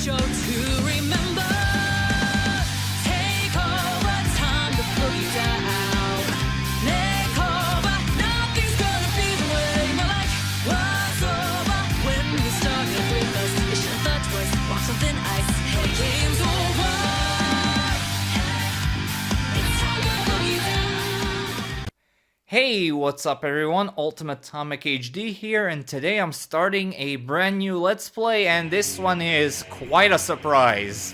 show to remember. Take over, time to put you down. Make over, nothing's gonna be the way my life was over. When you started with us, you should have thought twice. Walk something ice, the game's over. It's time to put you down. Hey, what's up everyone? Ultimate Atomic HD here, and today I'm starting a brand new Let's Play, and this one is quite a surprise.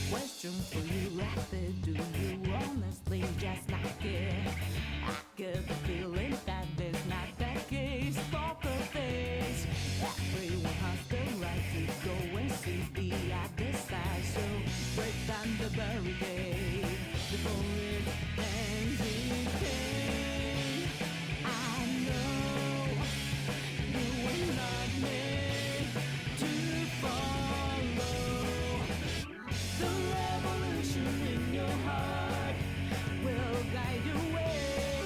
Question for you, rapid, do you honestly just like it? I get the feeling that there's not that case, poker face. Everyone has the right to go and see the other side, so break down the barricade before it ends in pain. I know you were not made to follow the revolution in your heart. Will guide your way,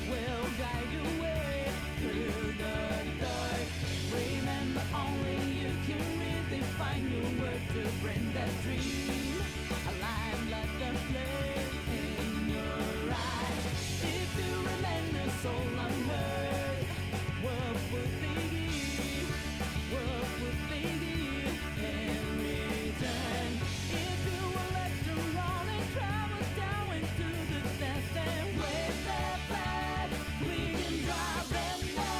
will guide your way through the dark. Remember, only you can redefine your word to bring that dream alive like the flame in your eyes. If you remain a soul unheard, what would they give? What would they give in return? If you were left alone and travel down into the depths and wave their flag, we can drive them mad.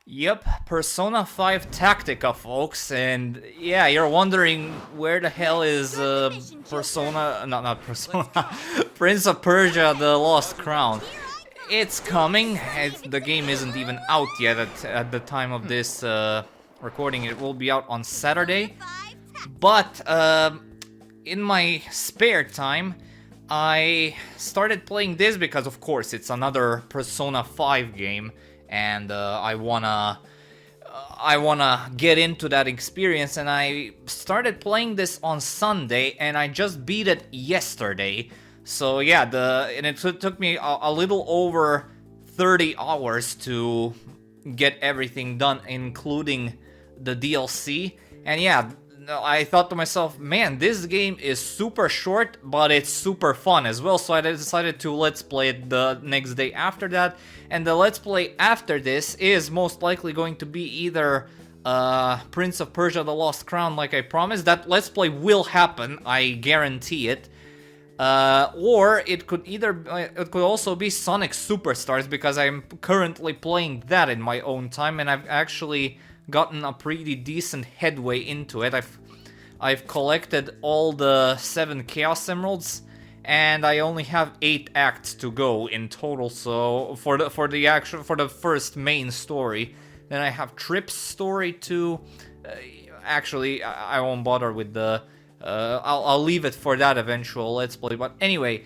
Yep, Persona 5 Tactica, folks, and yeah, you're wondering where the hell is Persona, not Persona, Prince of Persia: The Lost Crown. It's coming. The game isn't even out yet at the time of this recording. It will be out on Saturday. But in my spare time, I started playing this because, of course, it's another Persona 5 game, and I wanna get into that experience. And I started playing this on Sunday, and I just beat it yesterday. So yeah, and it took me a little over 30 hours to get everything done, including the DLC. And yeah, I thought to myself, man, this game is super short, but it's super fun as well. So I decided to let's play it the next day after that. And the let's play after this is most likely going to be either Prince of Persia: The Lost Crown, like I promised. That let's play will happen, I guarantee it. Or it could also be Sonic Superstars, because I'm currently playing that in my own time, and I've actually gotten a pretty decent headway into it. I've collected all the 7 Chaos Emeralds, and I only have 8 acts to go in total. So for the first main story, then I have Trip's story too. Actually, I won't bother with the. I'll leave it for that eventual Let's Play. But anyway,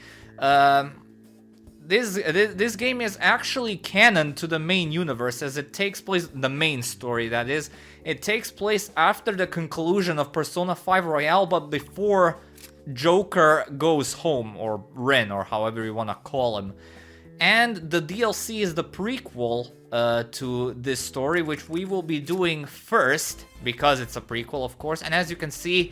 this game is actually canon to the main universe, as it takes place, the main story that is, it takes place after the conclusion of Persona 5 Royale, but before Joker goes home, or Ren, or however you want to call him. And the DLC is the prequel to this story, which we will be doing first, because it's a prequel, of course. And as you can see,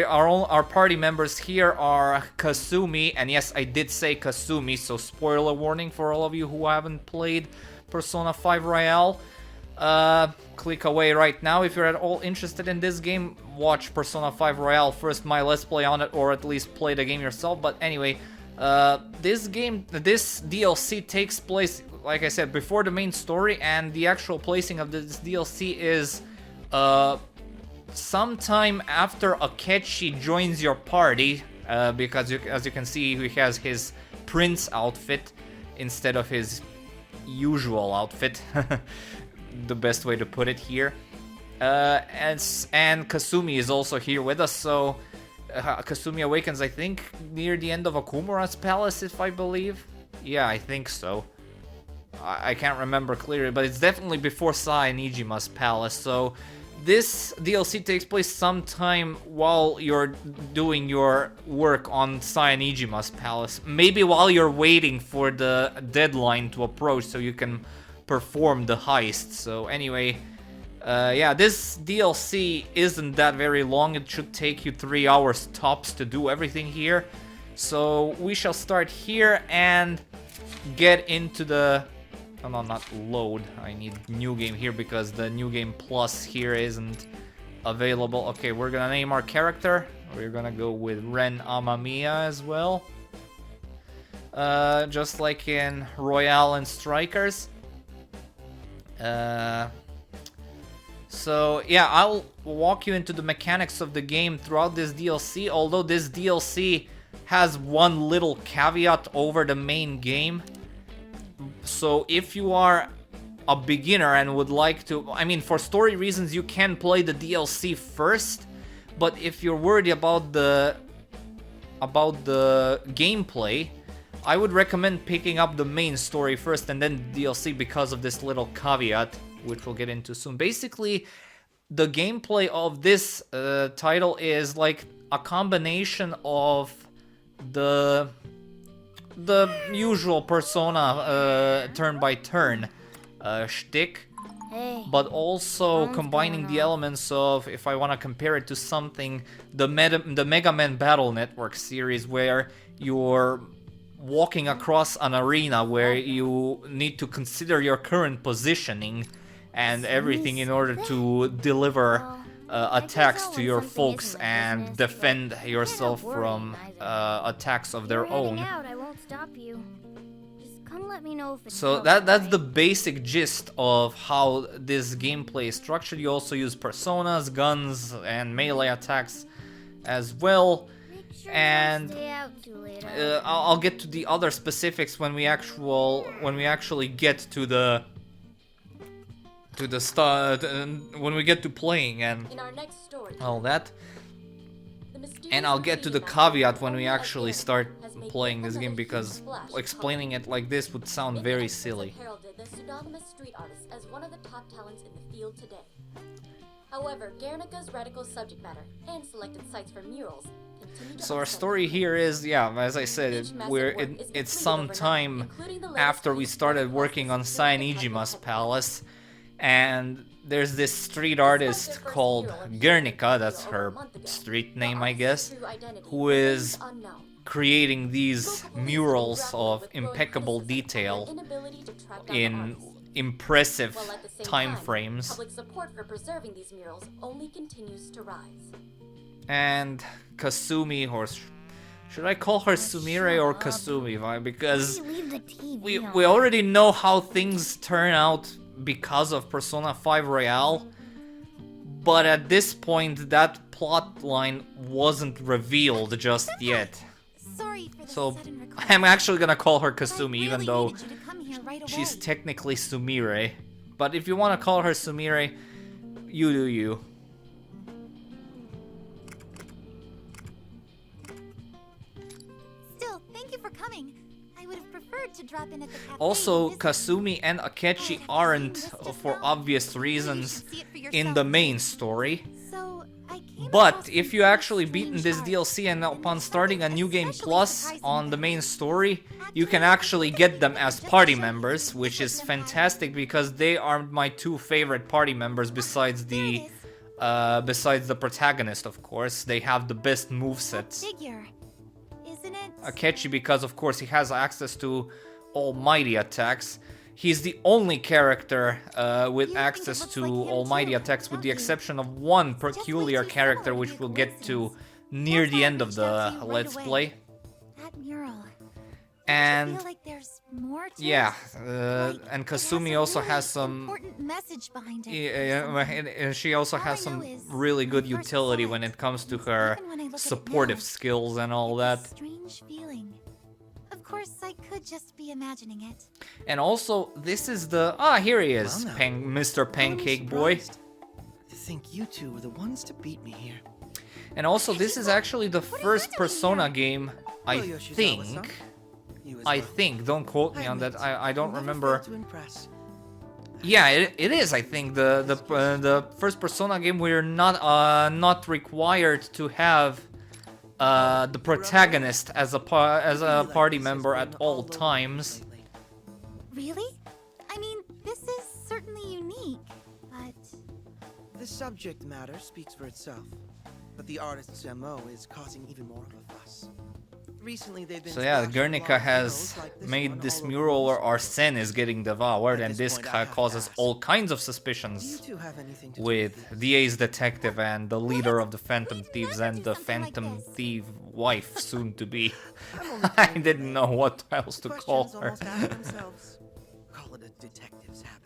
our party members here are Kasumi, and yes, I did say Kasumi, so spoiler warning for all of you who haven't played Persona 5 Royale. Click away right now if you're at all interested in this game. Watch Persona 5 Royale first, my Let's Play on it, or at least play the game yourself. But anyway, this DLC takes place, like I said, before the main story, and the actual placing of this DLC is sometime after Akechi joins your party, because as you can see, he has his prince outfit instead of his usual outfit. The best way to put it here. And Kasumi is also here with us, so Kasumi awakens, I think, near the end of Okumura's palace, if I believe. Yeah, I think so. I can't remember clearly, but it's definitely before Sai and Ijima's palace. So this DLC takes place sometime while you're doing your work on Sai and Ijima's palace. Maybe while you're waiting for the deadline to approach so you can perform the heist. So anyway, yeah, this DLC isn't that very long. It should take you 3 hours tops to do everything here. So we shall start here and get into the... Oh, no, not load. I need new game here because the new game plus here isn't available. Okay, we're gonna name our character. We're gonna go with Ren Amamiya as well. Just like in Royale and Strikers. So yeah, I'll walk you into the mechanics of the game throughout this DLC, although this DLC has one little caveat over the main game. So if you are a beginner and would like to, I mean, for story reasons you can play the DLC first, but if you're worried about the gameplay, I would recommend picking up the main story first and then the DLC because of this little caveat, which we'll get into soon. Basically, the gameplay of this title is like a combination of the usual Persona turn by turn shtick, but also combining the elements of, if I want to compare it to something, the Mega Man Battle Network series, where you're walking across an arena where you need to consider your current positioning and everything in order to deliver attacks to your folks and defend yourself from attacks of their own. So that's the basic gist of how this gameplay is structured. You also use personas, guns, and melee attacks as well. And I'll get to the other specifics when we actually get to the start, when we get to playing and all that. And I'll get to the caveat when we actually start playing this game, because explaining it like this would sound very silly. The pseudonymous street artist as one of the top talents in the field today. However, Guernica's radical subject matter and selected sites for murals. So our story here is, yeah, as I said, it's some time after we started working on Sai and Ijima's palace, and there's this street artist called Guernica, that's her street name, I guess, who is creating these murals of impeccable detail in impressive time frames. Public support for preserving these murals only continues to rise. And Kasumi, or should I call her Sumire or Kasumi? Because we already know how things turn out because of Persona 5 Royale, but at this point that plot line wasn't revealed just yet. So I'm actually gonna call her Kasumi, even though she's technically Sumire. But if you want to call her Sumire, you do you. Still, thank you for coming. I would have preferred to drop in at the cafe. Also, Kasumi and Akechi aren't, for obvious reasons, in the main story. But if you actually beaten this DLC and upon starting a new game plus on the main story, you can actually get them as party members, which is fantastic because they are my two favorite party members besides the protagonist, of course. They have the best movesets. Akechi, because of course he has access to almighty attacks. He's the only character with access to almighty attacks, with the exception of one peculiar character, which we'll get to near the end of the Let's Play. And yeah, and Kasumi also has some. She also has some really good utility when it comes to her supportive skills and all that. Of course, I could just be imagining it. And also, this is the here he is, Mr. Pancake Boy. To think you two were the ones to beat me here. And also, this is actually the first Persona game, I think, You as I well. think. Don't quote me on that. I don't Never remember. failed to impress. Yeah, it is. I think the first Persona game we're not required to have the protagonist as a party member at all times. Really? I mean, this is certainly unique, but The subject matter speaks for itself, but the artist's MO is causing even more of a fuss. Recently, they've been So yeah, splashing Guernica blog has murals like this made one this all over mural where the Arsene is getting devoured, At and this this point, I have to causes ask, all kinds of Do you suspicions two have anything to do with this? the Ace Detective and the leader of the Phantom We'd Thieves never and do the something like Phantom this. Thief wife, soon to be. I'm only I kidding, didn't know what else to Questions call her. almost ask themselves. Call it a detective's habit.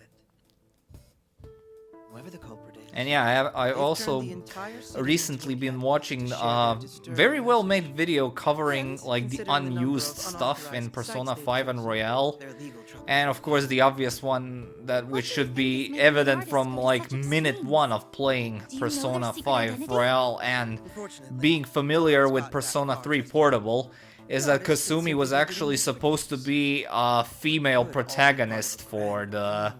Whoever the culprit is. And yeah, I they've also turned the entire city recently into a been camp watching to share a their disturbing very well made messages. video covering And like the considering the number unused of stuff in unauthorized Persona sites they've 5 and chosen, Royale. they're legal trouble. And of course the obvious one that which What do you should think is be making the evident artist from go to like such minute extremes? 1 of playing Do you know their Persona secret 5 identity? Royale and Unfortunately, being familiar it's with got that Persona far 3 just Portable is The that artist Kasumi was considered actually it supposed to be a female protagonist for the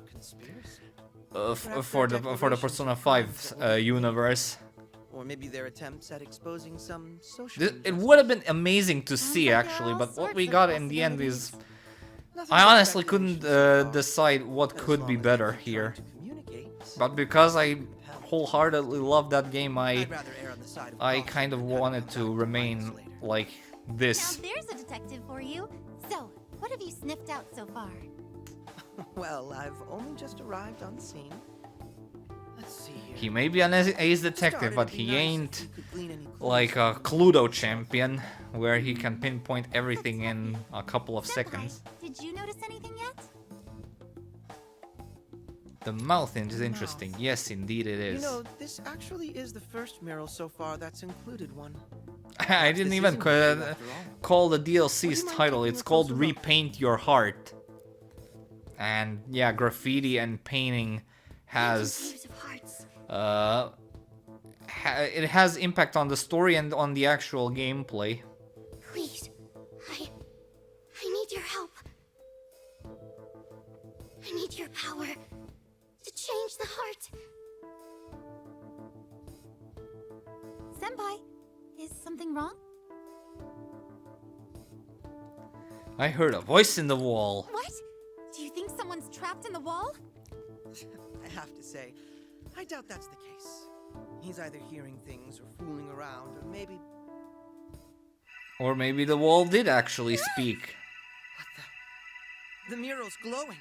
for the Persona 5 universe. Or maybe their attempts at exposing some social It injustice. would have been amazing to Sounds see like there are actually, all but what sorts we of got in the end is Nothing I but honestly couldn't speculation so far. decide what As could long be as better they're trying here. to communicate, But because I wholeheartedly love that game, I'd rather err on the side of I caution kind of than have wanted come to back bite remain us later. like Now this. there's a detective for you. So, what have you sniffed out so far? Well, I've only just arrived on scene. Let's see here. He may be an ace detective, but he ain't like a Cluedo champion, where he can pinpoint everything in a couple of seconds. Did you notice anything yet? The mouth is interesting. Yes, indeed it You is. know, this actually is the first mural so far that's included one. I didn't This even isn't new after all. call the DLC's Would you mind title. taking It's a called closer look? Repaint Your Heart. And yeah, graffiti and painting has Views of hearts. it has impact on the story and on the actual gameplay. Please, I need your help. I need your power to change the heart. Senpai, is something wrong? I heard a voice in the wall. What? Do you think someone's trapped in the wall? I have to say, I doubt that's the case. He's either hearing things or fooling around, or maybe... Or maybe the wall did actually speak. What the... The mural's glowing.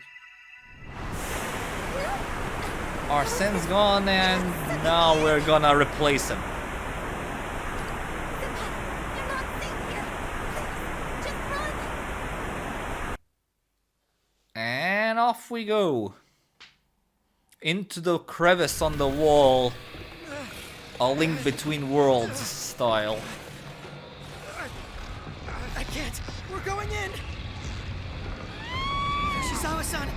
Arsene's gone and now we're gonna replace him. Senpai, you're not safe here. Please, just run. And off we go. Into the crevice on the wall. A link between worlds style. I can't. We're going in. Shizawa-san.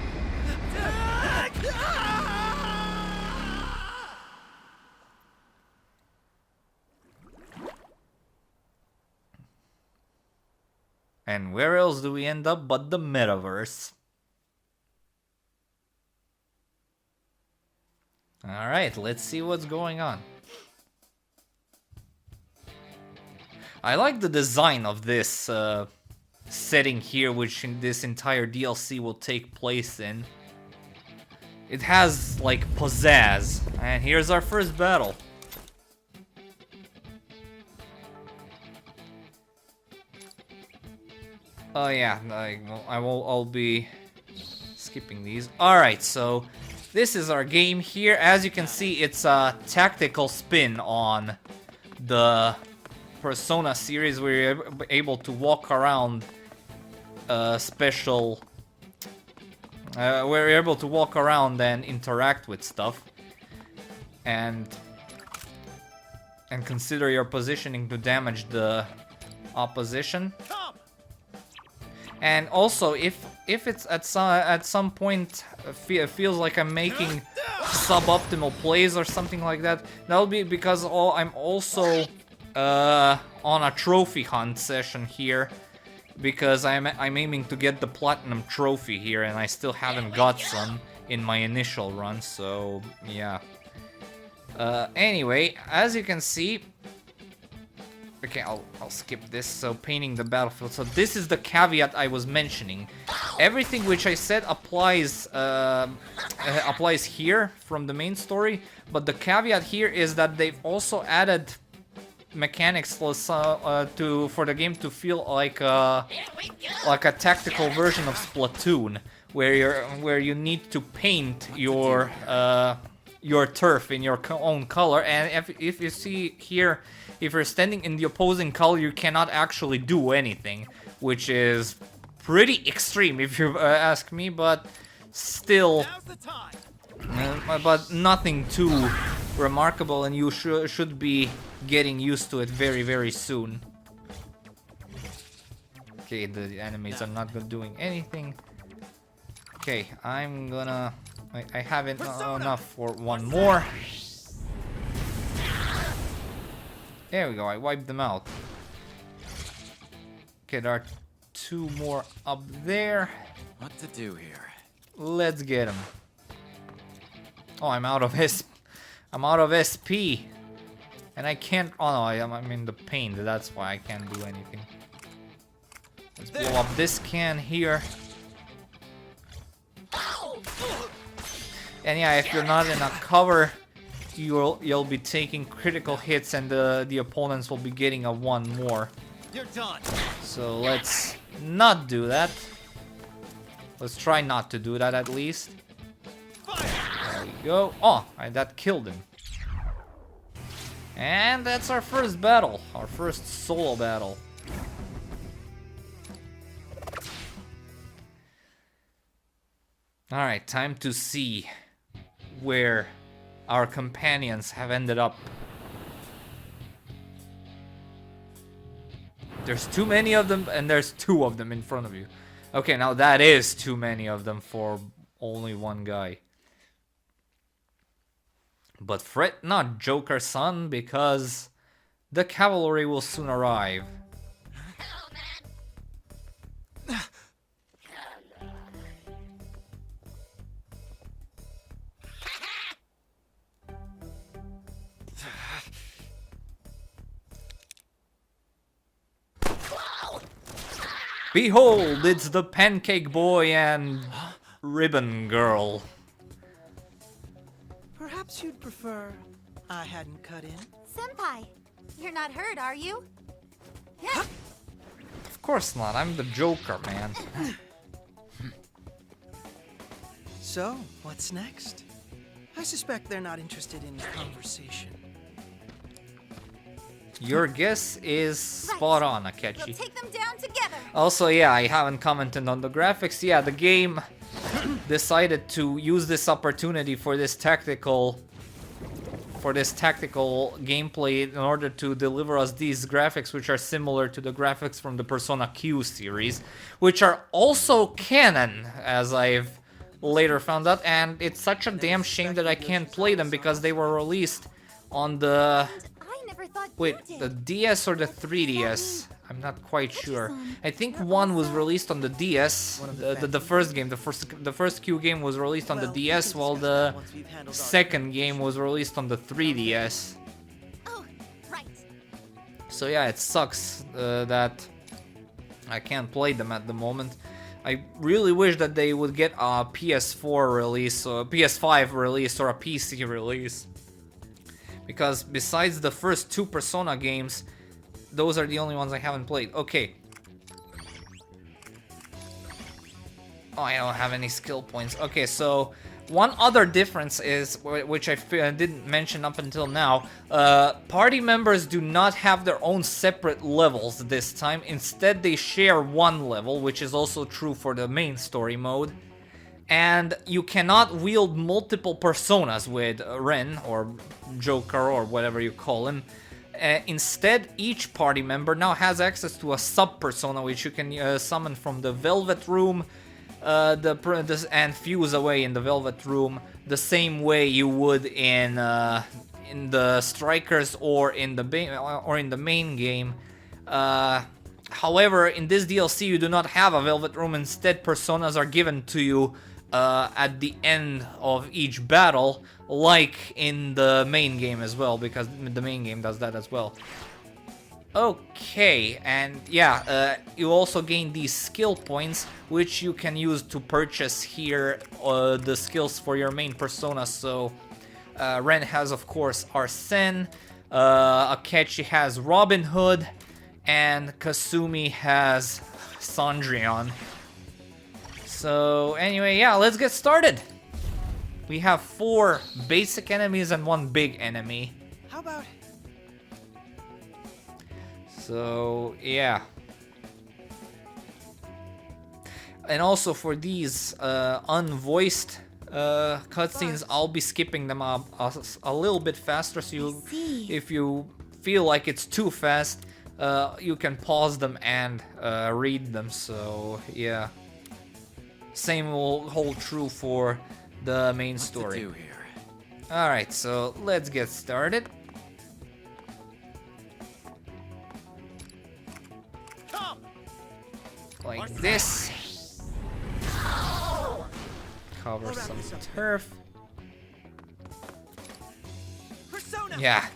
And where else do we end up but the metaverse? Alright, let's see what's going on. I like the design of this setting here, which in this entire DLC will take place in. It has like pizzazz. And here's our first battle. Oh yeah, I'll be skipping these. Alright, so this is our game here. As you can see, it's a tactical spin on the Persona series. We're able to walk around special... we're able to walk around and interact with stuff. And consider your positioning to damage the opposition. And also, if it's at some point feels like I'm making suboptimal plays or something like that, that'll be because I'm also on a trophy hunt session here, because I'm aiming to get the platinum trophy here, and I still haven't got some in my initial run, so yeah. Anyway, as you can see, okay, I'll skip this. So painting the battlefield. So this is the caveat I was mentioning. Everything which I said applies applies here from the main story, but the caveat here is that they've also added mechanics for the game to feel like a tactical version of Splatoon, where you need to paint your turf in your own color, and if you see here, if you're standing in the opposing color, you cannot actually do anything, which is pretty extreme if you ask me, but still, but nothing too remarkable, and you should be getting used to it very, very soon. Okay, the enemies are not doing anything. Okay, I'm gonna... I haven't enough for one more. There we go, I wiped them out. Okay, there are two more up there. What to do here? Let's get them. Oh, I'm out of SP. And I can't... Oh no, I'm in the paint, that's why I can't do anything. Let's blow up this can here. And yeah, if you're not in a cover, you'll be taking critical hits, and the opponents will be getting a one more. You're done. So let's not do that. Let's try not to do that at least. There we go. Oh, that killed him. And that's our first battle, our first solo battle. Alright, time to see where our companions have ended up. There's too many of them, and there's two of them in front of you. Okay, now that is too many of them for only one guy. But fret not, Joker-san, because the cavalry will soon arrive. Behold, it's the Pancake Boy and Ribbon Girl. Perhaps you'd prefer I hadn't cut in? Senpai, you're not hurt, are you? Of course not, I'm the Joker, man. So, what's next? I suspect they're not interested in conversation. Your guess is spot on, Akechi. We'll take them down together. Also, yeah, I haven't commented on the graphics. Yeah, the game decided to use this opportunity for this tactical gameplay in order to deliver us these graphics, which are similar to the graphics from the Persona Q series, which are also canon, as I've later found out, and it's such a damn shame that I can't play them because they were released on the... Wait, the DS or the 3DS? I'm not quite sure. I think one was released on the DS. The first game, the first Q game was released on the DS, while the second game was released on the 3DS. Oh, right. So yeah, it sucks that I can't play them at the moment. I really wish that they would get a PS4 release, or a PS5 release, or a PC release. Because besides the first two Persona games, those are the only ones I haven't played. Okay. Oh, I don't have any skill points. Okay, so one other difference is, which I didn't mention up until now, party members do not have their own separate levels this time. Instead, they share one level, which is also true for the main story mode. And you cannot wield multiple personas with Ren, or Joker, or whatever you call him. Instead, each party member now has access to a sub-persona, which you can summon from the Velvet Room, and fuse away in the Velvet Room, the same way you would in the Strikers or in the main game. However, in this DLC you do not have a Velvet Room. Instead, personas are given to you at the end of each battle, like in the main game as well, because the main game does that as well. Okay, and yeah, you also gain these skill points, which you can use to purchase here the skills for your main persona. So Ren has, of course, Arsene, Akechi has Robin Hood, and Kasumi has Cendrillon. So anyway, yeah, let's get started. We have 4 basic enemies and 1 big enemy. How about So yeah. And also for these unvoiced cutscenes, I'll be skipping them up a little bit faster. So you, if you feel like it's too fast, you can pause them and read them. So yeah. Same will hold true for the main story. Alright, so let's get started. Like this. Cover some turf. Persona? Yeah.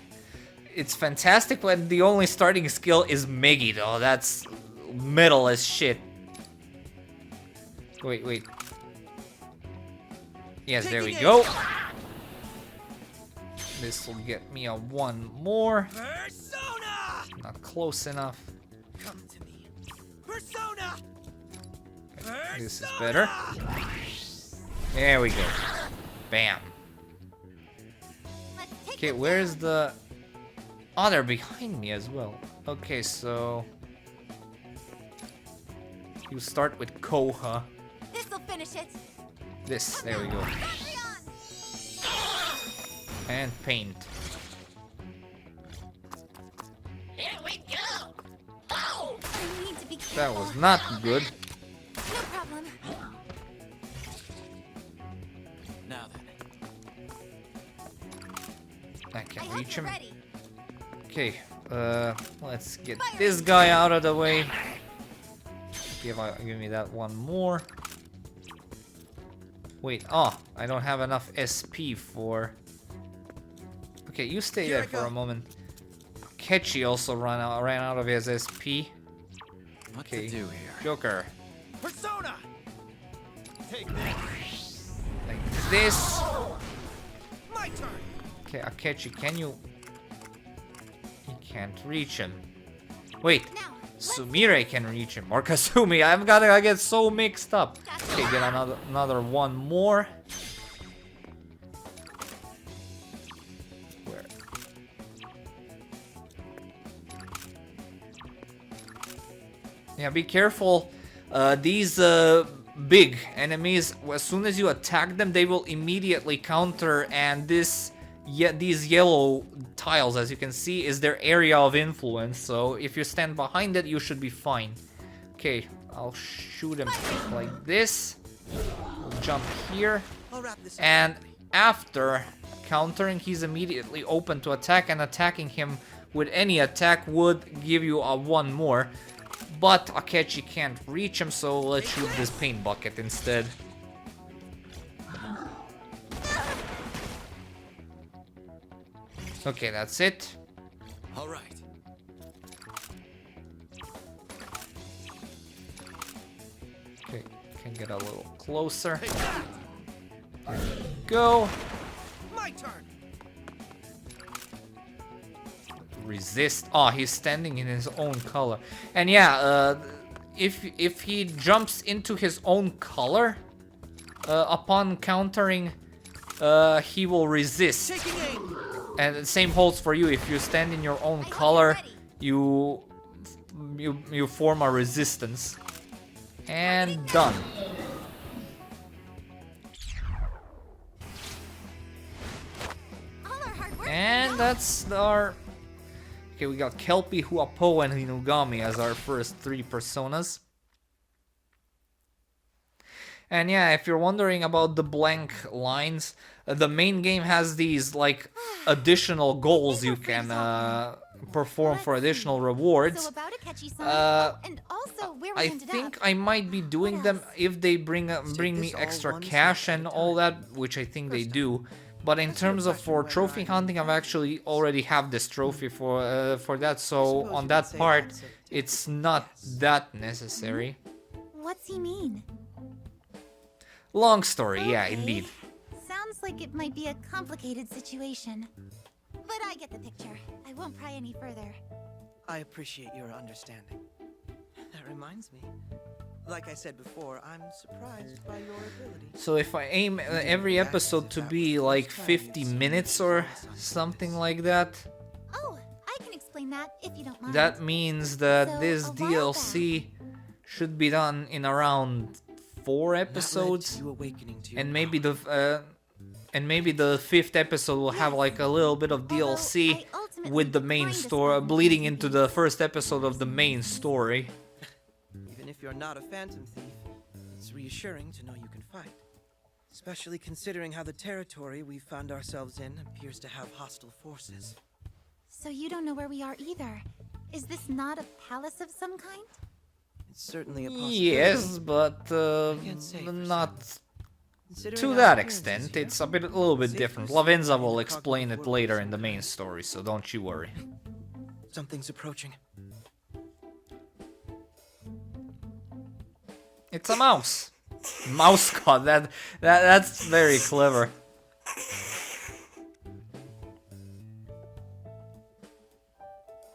It's fantastic when the only starting skill is Megi though. That's metal as shit. Wait. Yes, there we go. This will get me a 1 more. Persona! Not close enough. Come to me. Persona! This is better. There we go. Bam. Okay, where's the... Oh, they're behind me as well. Okay, so... You start with Koha. This'll finish it. This, there we go. And paint. Here we go. Oh! I need to be careful. That was not good. No problem. Now then. I I can hope reach you're him. ready. Okay, let's get this guy out of the way. Give me that 1 more. Wait, oh, I don't have enough SP for... Okay, you stay there for a moment. Akechi also ran out of his SP. What Okay, to do here? Joker. Persona! Take this. Like this. My turn. Okay, Akechi, can you... You can't reach him. Wait, Now, Sumire can reach him, or Kasumi. I get so mixed up. Okay, get another 1 more. Where? Yeah, be careful. These big enemies, as soon as you attack them, they will immediately counter, and these yellow tiles, as you can see, is their area of influence. So if you stand behind it, you should be fine. Okay, I'll shoot him like this. We'll jump here. I'll wrap this up. And after countering, he's immediately open to attack, and attacking him with any attack would give you a 1 more. But Akechi can't reach him, so let's shoot this paint bucket instead. Okay, that's it. All right. Okay, can get a little closer. There we go. My turn. Resist. Oh, he's standing in his own color. And yeah, if he jumps into his own color, upon countering, he will resist. Taking aim. And the same holds for you. If you stand in your own color, you form a resistance. And done. all our hard work. And that's our... Okay, we got Kelpie, Huapo, and Hinugami as our first 3 personas. And yeah, if you're wondering about the blank lines, the main game has these like additional goals you can perform for additional rewards. So about Akechi-san. Oh, and also where we I ended think up. I might be doing them if they bring me this all extra one cash step at and a all time. that, which I think they do. But in That's your terms of question for whether trophy I hunting, I've actually already have this trophy for that. So suppose on you that could say part, that's a it's not that necessary. What's he mean? Long story, yeah, Okay. indeed. Sounds like it might be a complicated situation. But I get the picture. I won't pry any further. I appreciate your understanding. That reminds me. Like I said before, I'm surprised by your ability. So if I aim every episode to be like 50 minutes or something like that, Oh, I can explain that if you don't mind. that means that So, this a while DLC should be done in around 4 episodes, You awakening to your and maybe the 5th episode will have like a little bit of Although DLC I ultimately with the main declined to story, spend bleeding time into with the these. first episode of the main story. Even if you're not a phantom thief, it's reassuring to know you can fight. Especially considering how the territory we found ourselves in appears to have hostile forces. So you don't know where we are either. Is this not a palace of some kind? It's certainly a possibility. Yes, but can't say for not Considering to our that appearances extent. here, It's a little bit safe different. to assume Lavenza we're will in a explain it cognitive later world in the of main some story, so don't you worry. Something's approaching. It's a mouse. Mouse cod. That's very clever.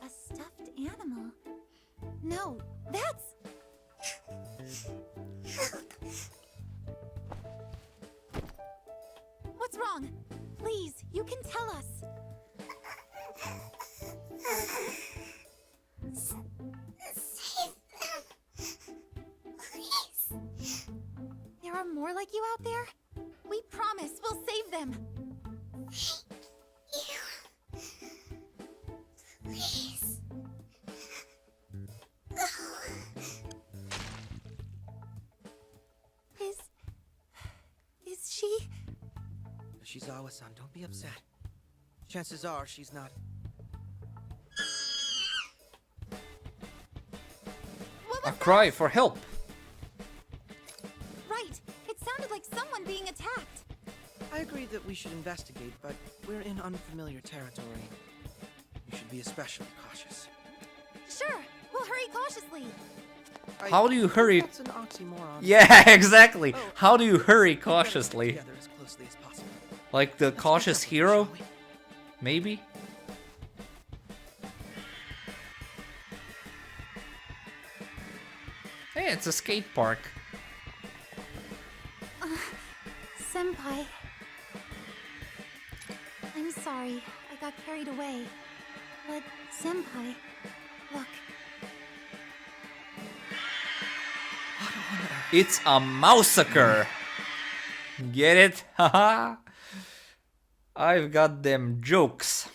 A stuffed animal? No, that's... What's wrong? Please, you can tell us. There are more like you out there? We promise we'll save them. Is she? Shizawa-san, don't be upset. Chances are she's not. What A was cry for help. right? It sounded like someone being attacked. I agree that we should investigate, but we're in unfamiliar territory. We should be especially cautious. Sure, we'll hurry cautiously. How do you hurry? That's an oxymoron. Yeah, exactly. Oh, How do you hurry Better work cautiously? together as closely as possible. Like the Let's be cautious careful, hero? shall we? Maybe? Hey, it's a skate park. Senpai. I'm sorry, I got carried away. But, Senpai, look, It's a massacre. Get it? Haha. I've got them jokes.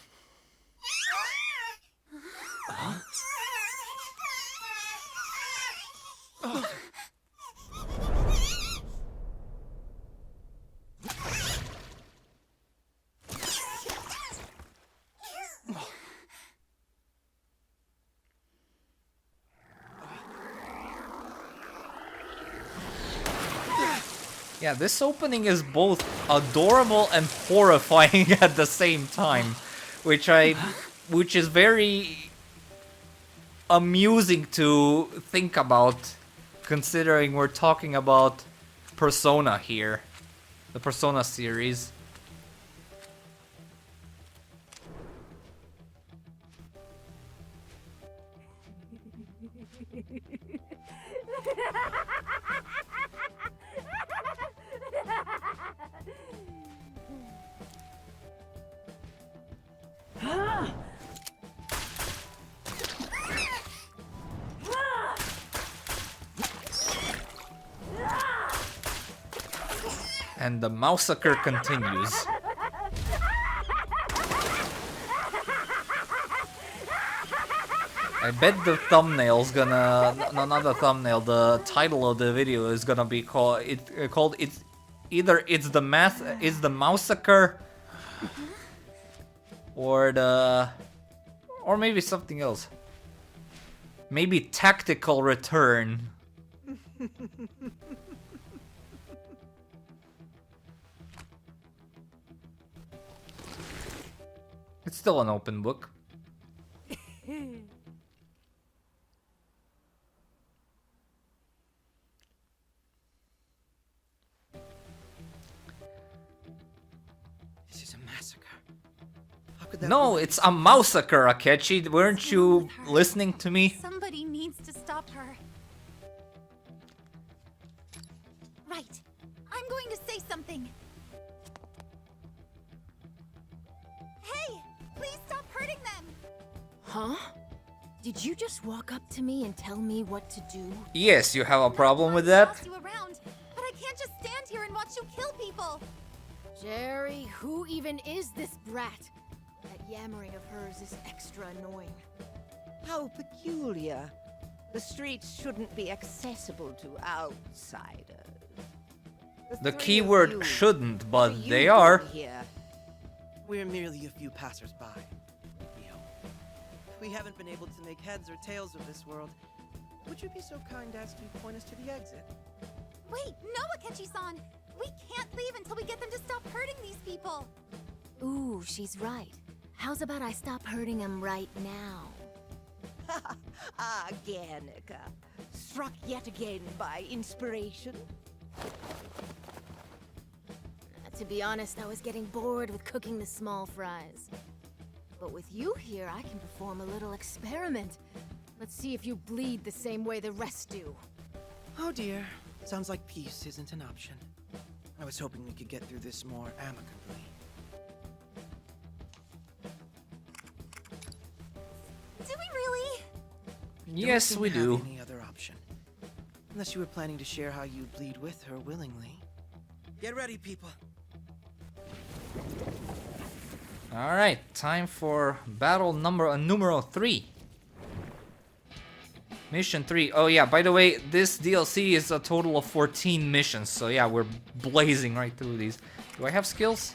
Yeah, this opening is both adorable and horrifying at the same time, which is very amusing to think about, considering we're talking about Persona here, the Persona series. And the massacre continues. I bet the thumbnail's gonna... No, not the thumbnail. The title of the video is gonna be called... It's either it's the massacre... Or the... Or maybe something else. Maybe tactical return. It's still an open book. This is a massacre. How could that No, be? it's a massacre, Akechi. Weren't you listening to me? Somebody needs to stop her. Right. I'm going to say something. Hey, please stop hurting them. Huh? Did you just walk up to me and tell me what to do? Yes, you have a problem with I that? bossed you around, but I can't just stand here and watch you kill people. Jerry, who even is this brat? That yammering of hers is extra annoying. How peculiar. The streets shouldn't be accessible to outsiders. The three of keyword you, shouldn't, what but you they are. doing here? We're merely a few passersby. We hope. We haven't been able to make heads or tails of this world. Would you be so kind as to point us to the exit? Wait, no, Akechi-san. We can't leave until we get them to stop hurting these people. Ooh, she's right. How's about I stop hurting him right now? Ah, Guernica. Struck yet again by inspiration. To be honest, I was getting bored with cooking the small fries. But with you here, I can perform a little experiment. Let's see if you bleed the same way the rest do. Oh dear. Sounds like peace isn't an option. I was hoping we could get through this more amicably. Do we really? Yes, Don't we seem to have do. any other option. Unless you were planning to share how you bleed with her willingly. Get ready, people. Alright, time for battle numero 3. Mission 3. Oh yeah, by the way, this DLC is a total of 14 missions, so yeah, we're blazing right through these. Do I have skills?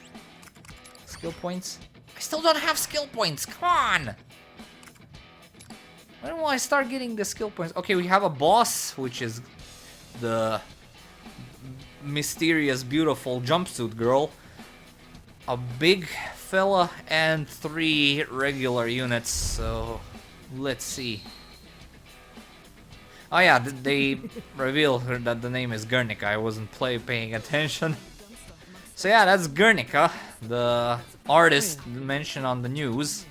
Skill points? I still don't have skill points, come on! When will I start getting the skill points? Okay, we have a boss, which is the mysterious, beautiful jumpsuit girl. A big fella and 3 regular units, so let's see. Oh yeah, they revealed that the name is Guernica. I wasn't paying attention. So yeah, that's Guernica, the artist mentioned on the news.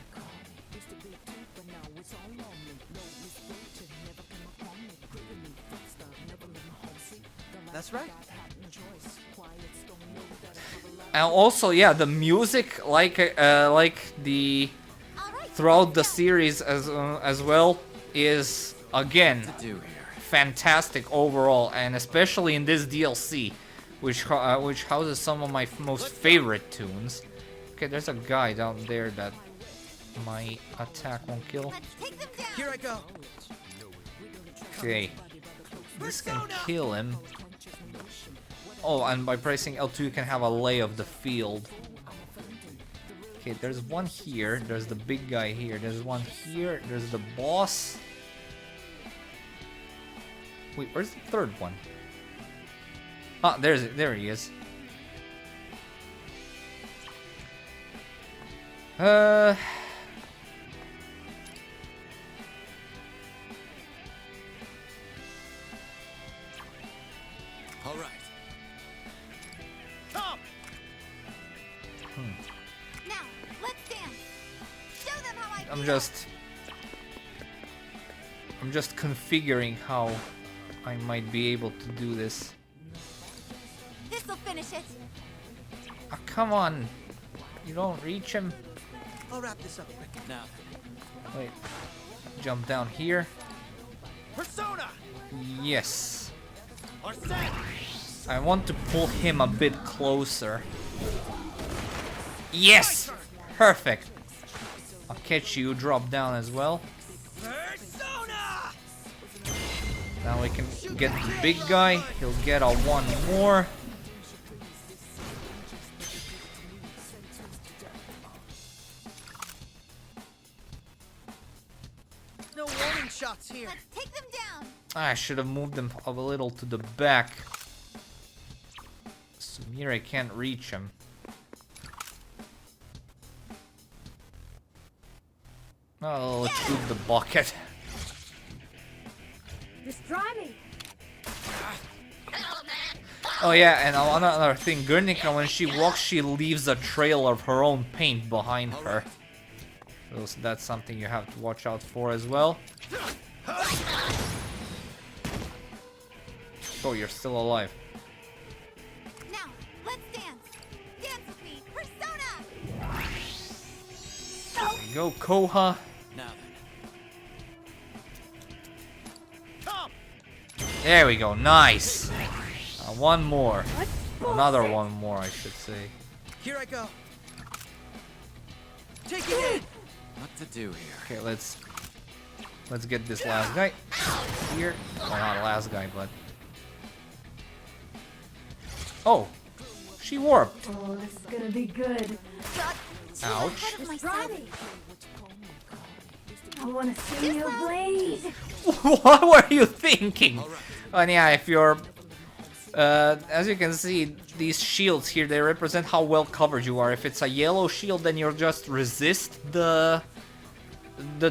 That's right. And also, yeah, the music, like the throughout the series as well, is again fantastic overall, and especially in this DLC, which houses some of my most favorite tunes. Okay, there's a guy down there that my attack won't kill. Let's take them down. Here I go. Okay, this can kill him. Oh, and by pressing L2 you can have a lay of the field. Okay, there's one here, there's the big guy here, there's one here, there's the boss. Wait, where's the third one? Ah, there he is. All right. Now, let's dance. Show them how I I'm feel. just configuring how I might be able to do this. This'll finish it. Ah, come on. You don't reach him. I'll wrap this up quick. Now, Wait. Jump down here. Persona! Yes. Or set! I want to pull him a bit closer. Yes! Perfect. I'll catch you, drop down as well. Now we can get the big guy. He'll get a one more. No warning shots here. Let's take them down. I should have moved them a little to the back. Sumire can't reach him. Oh, let's shoot the bucket. Just try me. Oh yeah, and another thing, Guernica, when she walks, she leaves a trail of her own paint behind her. So that's something you have to watch out for as well. Oh, you're still alive. Now, let's dance. Dance with me, Persona. There you go, Koha. Now There we go, nice. One more. Another one more, I should say. Here I go. Take it in. what to do here? Okay, let's get this last guy here. Well, not last guy, but oh, she warped. Oh, this is gonna be good. Ouch. Ahead of Just try myself. me. I wanna see your blade. What were you thinking? And yeah, if you're as you can see, these shields here, they represent how well covered you are. If it's a yellow shield, then you'll just resist the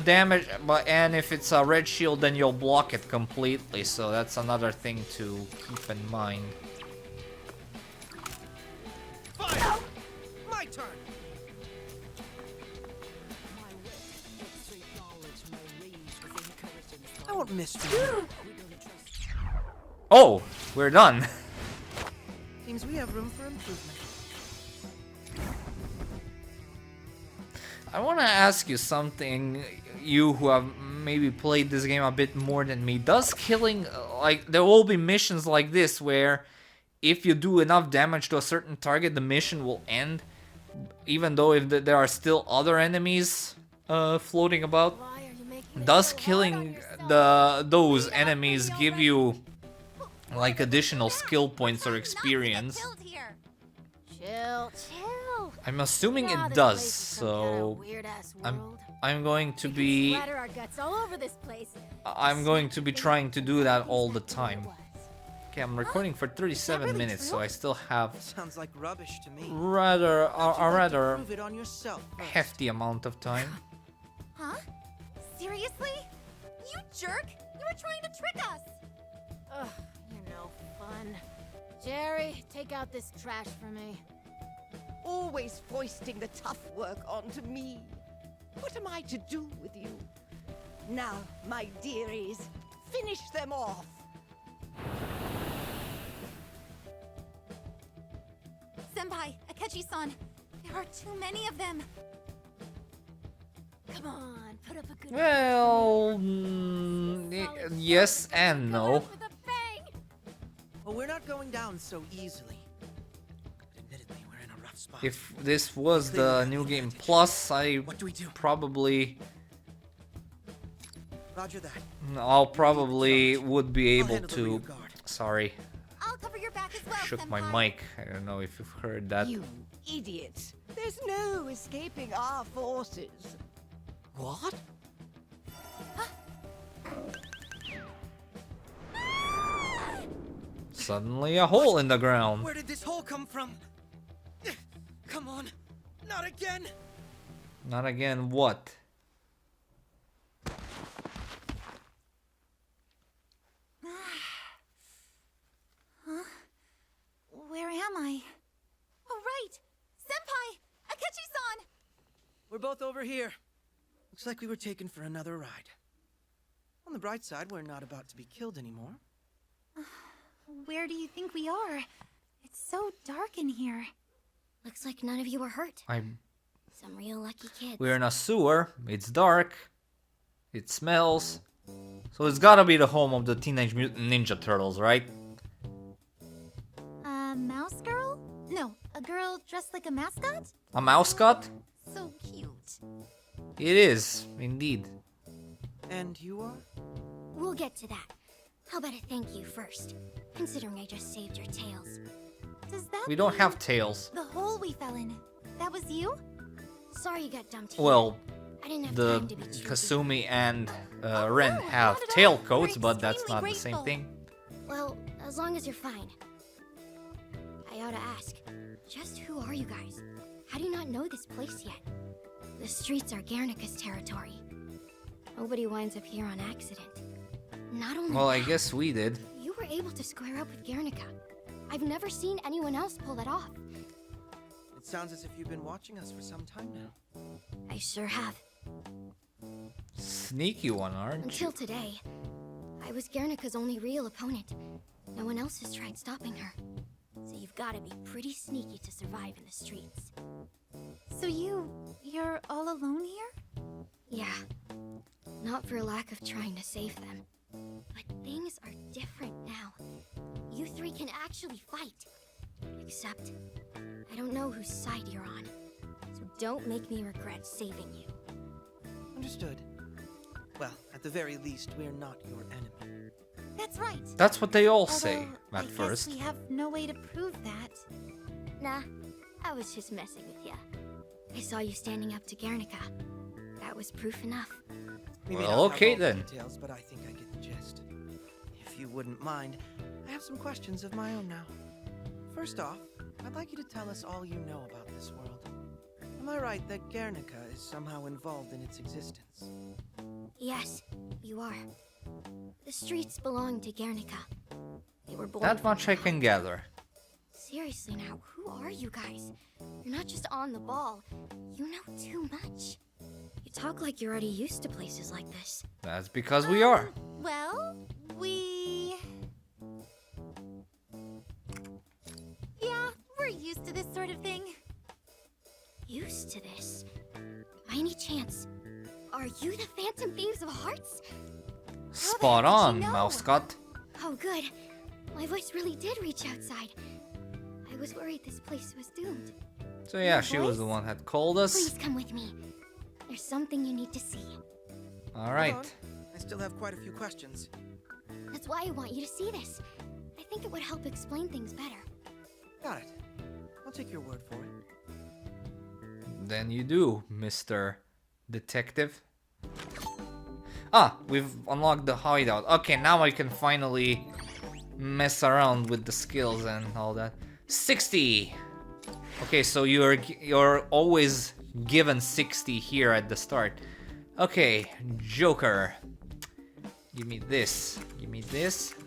damage, and if it's a red shield, then you'll block it completely. So that's another thing to keep in mind. Fire. My turn. I won't miss you. Oh, we're done. Seems we have room for improvement. I want to ask you something, you who have maybe played this game a bit more than me. Does killing, like, there will be missions like this where if you do enough damage to a certain target, the mission will end, even though if there are still other enemies floating about? Why are you making Does killing those enemies give you like additional skill points or experience? Killed here. Chill, chill. I'm assuming Nah, it this does, place is some kinda so weird-ass I'm world. I'm going to We can be splatter our guts all over this place. I'm going to be trying to do that all the time. Okay, I'm recording for 37 really minutes, true? so I still have Sounds like rubbish to me. rather a rather Prove it on yourself. first. hefty amount of time. Huh? Seriously? You jerk! You were trying to trick us! Ugh, you're no fun. Jerry, take out this trash for me. Always foisting the tough work onto me. What am I to do with you? Now, my dearies, finish them off. Senpai, Akechi-san, there are too many of them. Come on, put up a good Well, yes and Come no. out with a bang. Well, we're not going down so easily. But admittedly, we're in a rough spot. If this was the New Game Plus, I What do we do? probably Roger that. I'll probably would be I'll able handle the rear to. guard. Sorry, I'll cover your back as well, shook my Senpai. mic. I don't know if you've heard that. You idiot. There's no escaping our forces. What? Suddenly, a hole in the ground. Where did this hole come from? Come on. Not again. Not again. What? Where am I? Oh, right! Senpai! Akechi-san! We're both over here. Looks like we were taken for another ride. On the bright side, we're not about to be killed anymore. Where do you think we are? It's so dark in here. Looks like none of you were hurt. I'm. Some real lucky kids. We're in a sewer. It's dark. It smells. So it's gotta be the home of the Teenage Mutant Ninja Turtles, right? A mouse girl? No, a girl dressed like a mascot? A mascot? So cute. It is, indeed. And you are? We'll get to that. How about a thank you first, considering I just saved your tails. Does that We don't mean have tails. the hole we fell in? That was you? Sorry you got dumped here. Well, I didn't have the time to be choosy. Kasumi and Ren no, have not at tail all. coats, We're but that's extremely not the same grateful. thing. Well, as long as you're fine. I ought to ask, just who are you guys? How do you not know this place yet? The streets are Guernica's territory. Nobody winds up here on accident. Not only Well, I that, guess we did. you were able to square up with Guernica. I've never seen anyone else pull that off. It sounds as if you've been watching us for some time now. I sure have. Sneaky one, aren't you? Until today, I was Guernica's only real opponent. No one else has tried stopping her. So you've got to be pretty sneaky to survive in the streets. So you're all alone here? Yeah. Not for lack of trying to save them. But things are different now. You three can actually fight. Except, I don't know whose side you're on. So don't make me regret saving you. Understood. Well, at the very least, we're not your enemy. That's right. That's what they all say Although, I at guess first. we have no way to prove that. Nah, I was just messing with ya. I saw you standing up to Guernica. That was proof enough. We may Well, not have okay all the then. Details, but I think I get the gist. If you wouldn't mind, I have some questions of my own now. First off, I'd like you to tell us all you know about this world. Am I right that Guernica is somehow involved in its existence? Yes, you are. The streets belong to Guernica. They were born That from much I her. can gather. Seriously now, who are you guys? You're not just on the ball. You know too much. You talk like you're already used to places like this. That's because we are. Well, yeah, we're used to this sort of thing. Used to this? By any chance, are you the Phantom Thieves of Hearts? Spot did you on, know? Mousecott. Oh, good. My voice really did reach outside. I was worried this place was doomed. So yeah, she was voice? the one that called us. Please come with me. There's something you need to see. Alright. Hold on. I still have quite a few questions. That's why I want you to see this. I think it would help explain things better. Got it. I'll take your word for it. Then you do, Mr. Detective. Ah, we've unlocked the hideout. Okay, now I can finally mess around with the skills and all that. 60! Okay, so you're always given 60 here at the start. Okay, Joker. Give me this,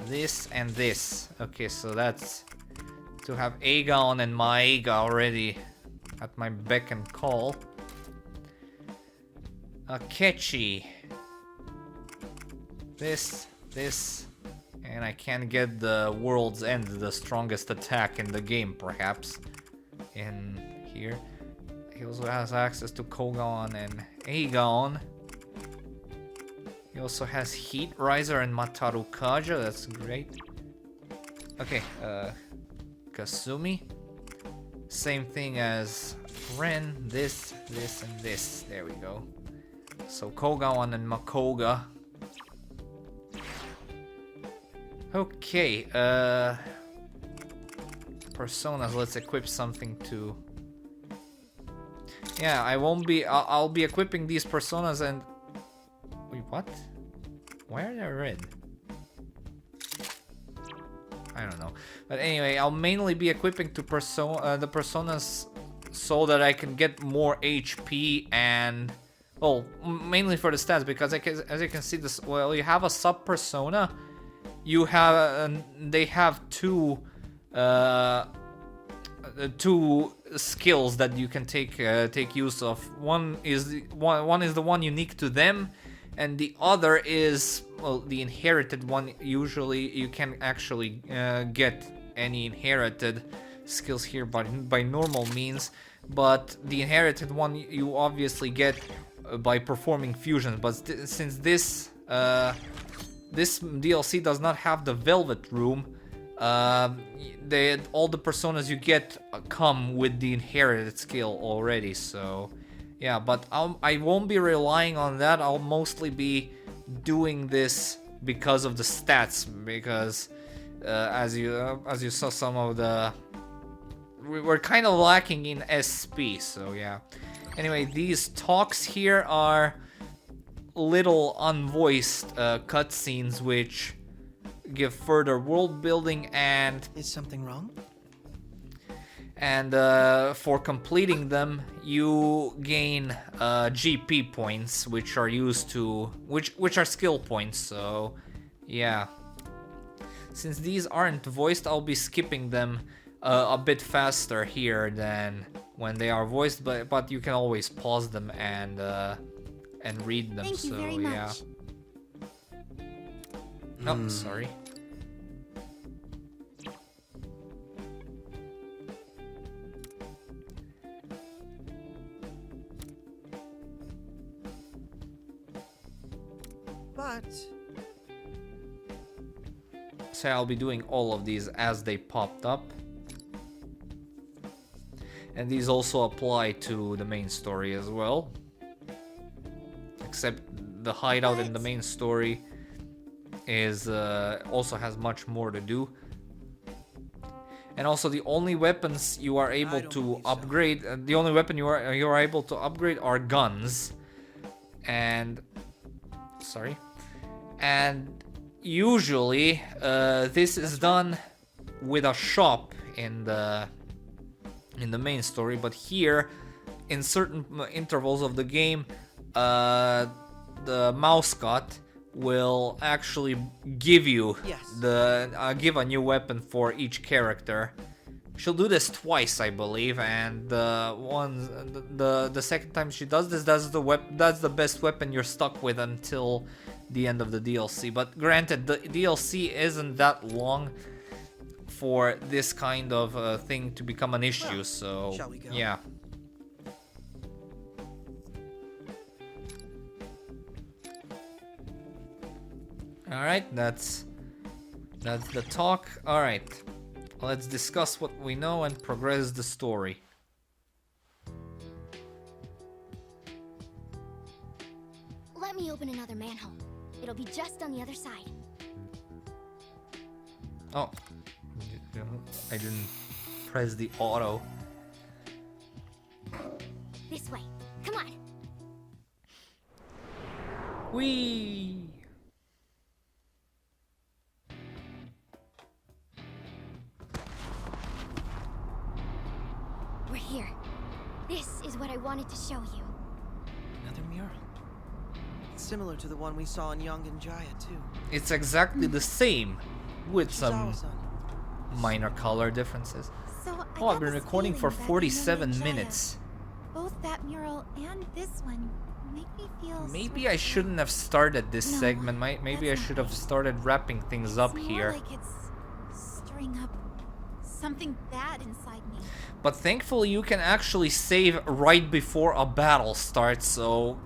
this, and this. Okay, so that's to have Aegon and Maega already at my beck and call. Akechi. This, and I can get the World's End, the strongest attack in the game, perhaps. In here. He also has access to Kogon and Aegon. He also has Heat Riser and Mataru Kaja, that's great. Okay, Kasumi. Same thing as Ren, this, and this. There we go. So Kogawan and Makoga. Okay, personas, let's equip something to... Yeah, I'll be equipping these personas and... Wait, what? Why are they red? I don't know. But anyway, I'll mainly be equipping to the personas so that I can get more HP and... Well, mainly for the stats, because as you can see, this, well, you have a sub-persona. You have... they have two skills that you can take use of. One is the one unique to them, and the other is, well, the inherited one. Usually you can actually get any inherited skills here by normal means, but the inherited one you obviously get by performing fusions. But since this this DLC does not have the Velvet Room, all the personas you get come with the inherited skill already, so yeah, but I won't be relying on that. I'll mostly be doing this because of the stats, because as you saw, some of the we're kind of lacking in SP, so yeah. Anyway, these talks here are little unvoiced cutscenes which give further world building, and Is something wrong? for completing them you gain GP points, which are used to which are skill points. So yeah, since these aren't voiced, I'll be skipping them a bit faster here than when they are voiced, but you can always pause them and read them. Thank you so very yeah. much. Oh, sorry. But So I'll be doing all of these as they popped up. And these also apply to the main story as well. Except the hideout in the main story is also has much more to do. And also the only weapons you are able to upgrade, the only weapon you are able to upgrade are guns. And sorry. And usually this is done with a shop in the main story, but here in certain intervals of the game the mascot will actually give you give a new weapon for each character. She'll do this twice, I believe, and the second time she does this, that's the best weapon you're stuck with until the end of the DLC. But granted, the DLC isn't that long for this kind of thing to become an issue, so shall we go? yeah. Alright, that's the talk. Alright, let's discuss what we know and progress the story. Let me open another manhole. It'll be just on the other side. Oh, I didn't press the auto. This way. Come on. Whee! We're here. This is what I wanted to show you. another mural. It's similar to the one we saw in Young and Jaya too. It's exactly the same, with some Shizawa-san. minor color differences. So Oh, I've been recording for 47 minutes. minutes. Both that mural and this one make me feel. Maybe I shouldn't have started this No, segment. Maybe I that's should not have right. started wrapping things up It's more here. like it's stirring up something bad inside me. But thankfully you can actually save right before a battle starts, so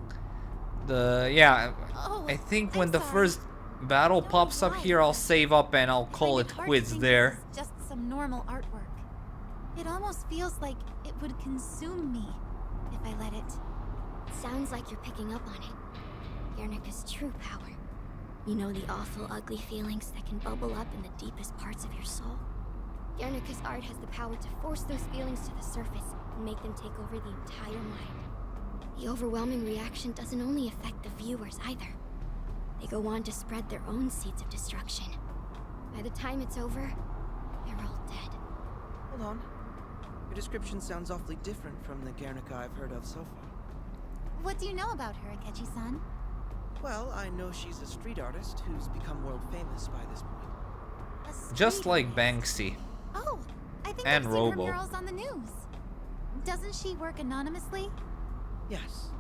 Oh, I think I'm when the sorry. first battle Don't pops up lie. here, I'll save up and I'll I call find it hard to quits think there. this is just some normal artwork. It almost feels like it would consume me if I let it. Sounds like you're picking up on it. Guernica's true power. You know the awful, ugly feelings that can bubble up in the deepest parts of your soul? Guernica's art has the power to force those feelings to the surface and make them take over the entire mind. The overwhelming reaction doesn't only affect the viewers either. They go on to spread their own seeds of destruction. By the time it's over, they're all dead. Hold on. Your description sounds awfully different from the Guernica I've heard of so far. What do you know about her, Akechi-san? Well, I know she's a street artist who's become world famous by this point. A Just street like artist. Banksy. Oh, I think And I've seen her Robo. murals on the news. Doesn't she work anonymously? Yes.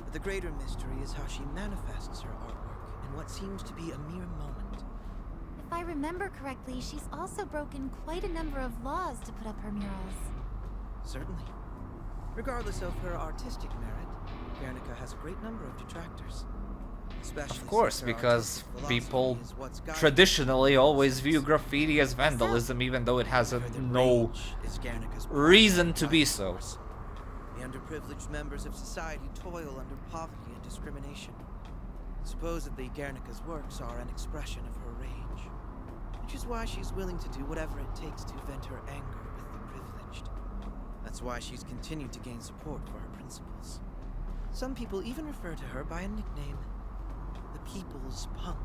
But the greater mystery is how she manifests her artwork in what seems to be a mere moment. If I remember correctly, she's also broken quite a number of laws to put up her murals. Certainly. Regardless of her artistic merit, Guernica has a great number of detractors. Especially Of course, since her because artistic philosophy people is what's guiding traditionally always view graffiti as vandalism, even though it has her. The no rage is Guernica's reason to primary be so. force. The underprivileged members of society toil under poverty and discrimination. Supposedly, Guernica's works are an expression of her rage, which is why she's willing to do whatever it takes to vent her anger with the privileged. That's why she's continued to gain support for her principles. Some people even refer to her by a nickname. The People's Punk,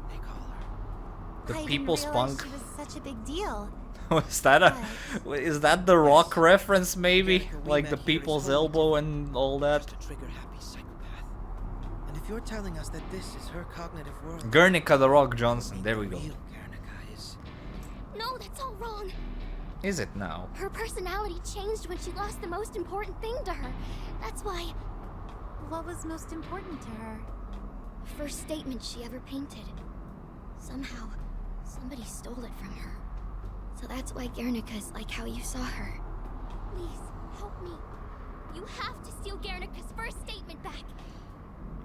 they call her. The I People's didn't realize Punk. she was such a big deal. Is that the Rock reference maybe? Guernica, we Like met the here People's is holding Elbow and all that? just a trigger-happy psychopath. And if you're telling us that this is her cognitive world, Guernica the Rock Johnson, there we the go. real Guernica is... No, that's all wrong. Is it now? Her personality changed when she lost the most important thing to her. That's why. What was most important to her? The first statement she ever painted. Somehow, somebody stole it from her. So that's why Guernica's like how you saw her. Please, help me. You have to steal Guernica's first statement back.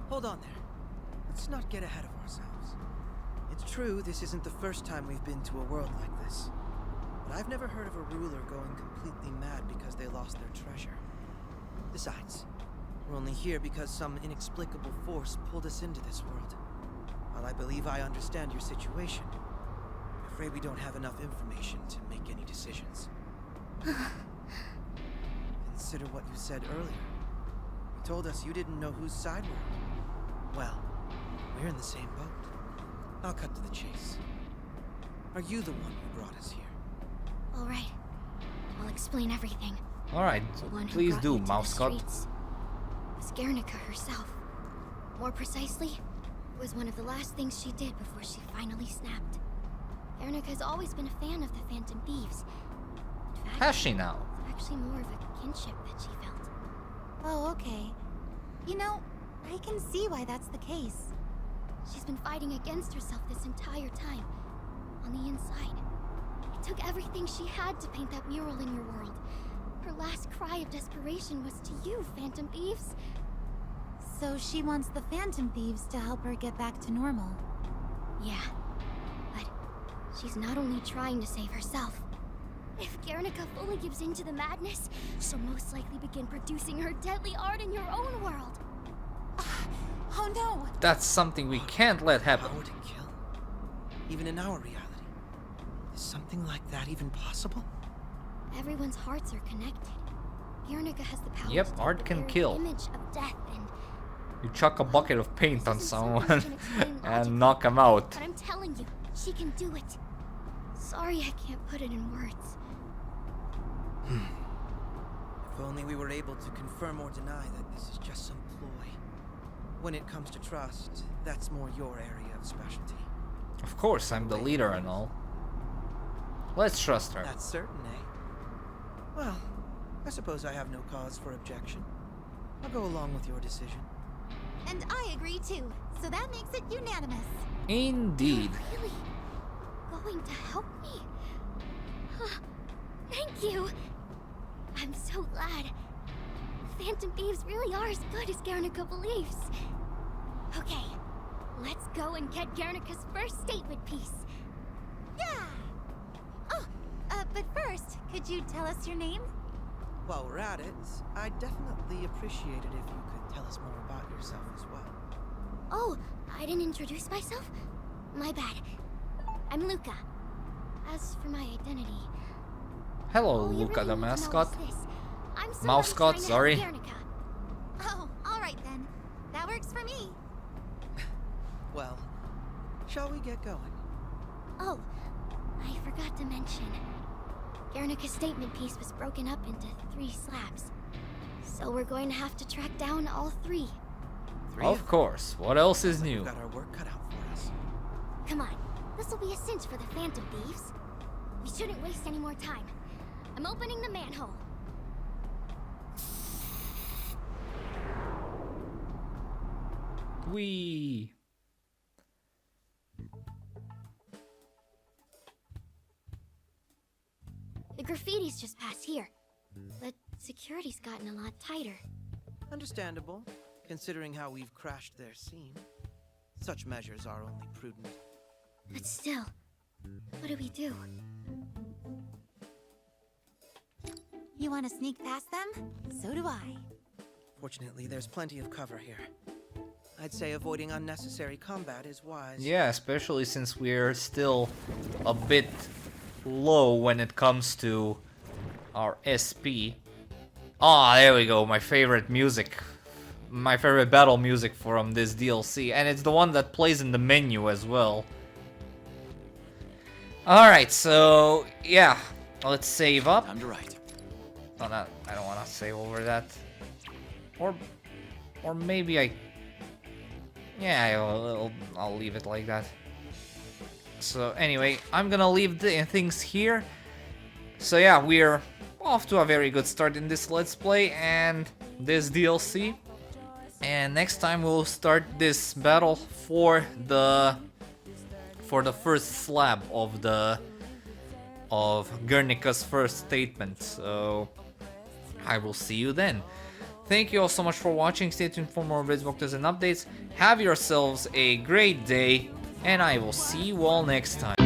Hold on there. Let's not get ahead of ourselves. It's true, this isn't the first time we've been to a world like this. But I've never heard of a ruler going completely mad because they lost their treasure. Besides, we're only here because some inexplicable force pulled us into this world. While I believe I understand your situation, I'm afraid we don't have enough information to make any decisions. Consider what you said earlier. You told us you didn't know whose side we're on. Well, we're in the same boat. I'll cut to the chase. Are you the one who brought us here? All right. I'll explain everything. Alright, The one who please brought do, you to the Mousecut. streets was Guernica herself. More precisely, it was one of the last things she did before she finally snapped. Guernica's always been a fan of the Phantom Thieves. In fact, Has she now? it's actually more of a kinship that she felt. Oh, okay. You know, I can see why that's the case. She's been fighting against herself this entire time, on the inside. It took everything she had to paint that mural in your world. Her last cry of desperation was to you, Phantom Thieves. So she wants the Phantom Thieves to help her get back to normal. Yeah, but she's not only trying to save herself. If Guernica fully gives in to the madness, she'll most likely begin producing her deadly art in your own world. Oh no! That's something we can't let happen. Power to kill? Even in our reality? Is something like that even possible? Everyone's hearts are connected. Guernica has the power Yep, to take art the can very kill. image of death and You chuck a bucket of paint on This isn't something someone you can explain logically, and knock him out. but I'm telling you, she can do it. Sorry I can't put it in words. If only we were able to confirm or deny that this is just some ploy. When it comes to trust, that's more your area of specialty. Of course, I'm the leader and all. Let's trust her. That's certain, eh? Well, I suppose I have no cause for objection. I'll go along with your decision. And I agree too, so that makes it unanimous. Indeed. You're really going to help me? Thank you. I'm so glad. Phantom Thieves really are as good as Guernica believes. Okay, let's go and get Guernica's first statement piece. Yeah! Oh, but first, could you tell us your name? While we're at it, I'd definitely appreciate it if you could tell us more about yourself as well. Oh, I didn't introduce myself? My bad. I'm Luca. As for my identity... Hello, all you Luca really the need to know mascot. is this. I'm somebody Mascot, trying to help sorry. Guernica. Oh, alright then. That works for me. Well, shall we get going? Oh, I forgot to mention. Guernica's statement piece was broken up into 3 slabs. So we're going to have to track down all 3. Of course. What else is We've new? got our work cut out for us. Come on, this will be a cinch for the Phantom Thieves. We shouldn't waste any more time. I'm opening the manhole. Wee. The graffiti's just past here, but security's gotten a lot tighter. Understandable, considering how we've crashed their scene. Such measures are only prudent. But still, what do we do? You want to sneak past them? So do I. Fortunately, there's plenty of cover here. I'd say avoiding unnecessary combat is wise. Yeah, especially since we're still a bit low when it comes to our SP. Ah, there we go, my favorite music. My favorite battle music from this DLC, and it's the one that plays in the menu as well. Alright, so yeah, let's save up. Time to write. Oh, no, I don't want to save over that. Or maybe I... Yeah, I'll leave it like that. So anyway, I'm gonna leave the things here. So yeah, we're off to a very good start in this Let's Play and this DLC. And next time we'll start this battle for the first slab of Guernica's first statement. So I will see you then. Thank you all so much for watching. Stay tuned for more vids, walkthroughs, and updates. Have yourselves a great day, and I will see you all next time.